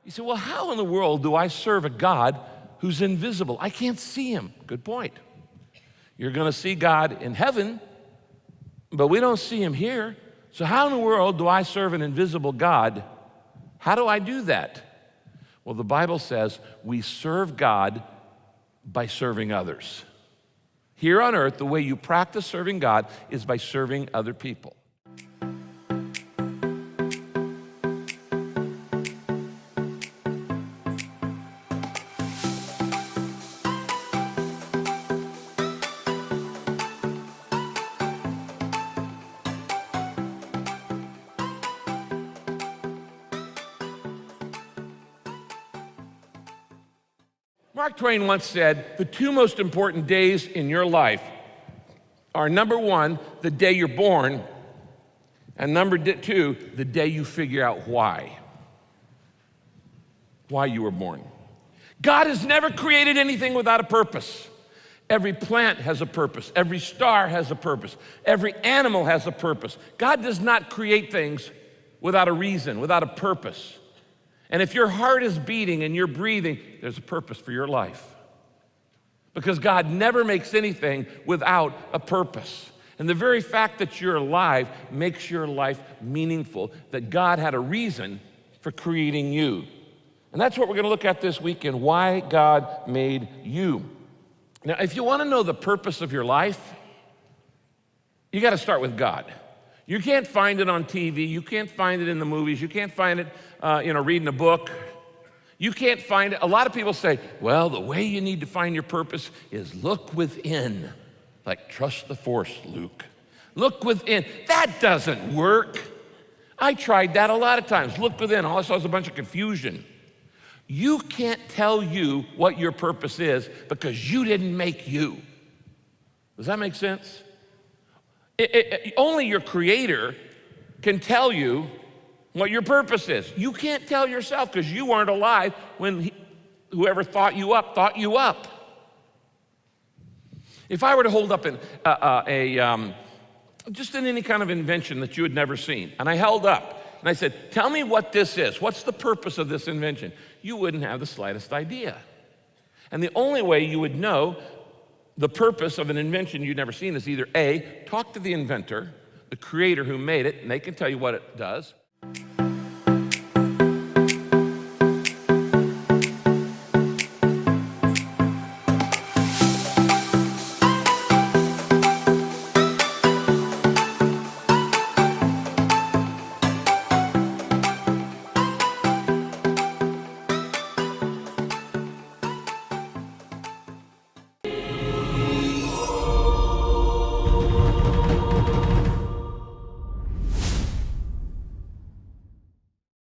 You say, well, how in the world do I serve a God who's invisible? I can't see him. Good point. You're going to see God in heaven, but we don't see him here. So how in the world do I serve an invisible God? How do I do that? Well, the Bible says we serve God by serving others. Here on earth, the way you practice serving God is by serving other people. Mark Twain once said, the two most important days in your life are, number one, the day you're born, and number two, the day you figure out why you were born. God has never created anything without a purpose. Every plant has a purpose. Every star has a purpose. Every animal has a purpose. God does not create things without a reason, without a purpose. And if your heart is beating and you're breathing, there's a purpose for your life. Because God never makes anything without a purpose. And the very fact that you're alive makes your life meaningful, that God had a reason for creating you. And that's what we're going to look at this weekend, why God made you. Now, if you want to know the purpose of your life, you got to start with God. You can't find it on TV. You can't find it in the movies. You can't find it, reading a book. You can't find it. A lot of people say, well, the way you need to find your purpose is look within. Like, trust the force, Luke. Look within. That doesn't work. I tried that a lot of times. Look within. All I saw was a bunch of confusion. You can't tell you what your purpose is because you didn't make you. Does that make sense? Only your Creator can tell you what your purpose is. You can't tell yourself because you weren't alive when whoever thought you up. If I were to hold up just in any kind of invention that you had never seen, and I held up and I said, tell me what this is. What's the purpose of this invention? You wouldn't have the slightest idea. And the only way you would know the purpose of an invention you've never seen is either A, talk to the inventor, the creator who made it, and they can tell you what it does,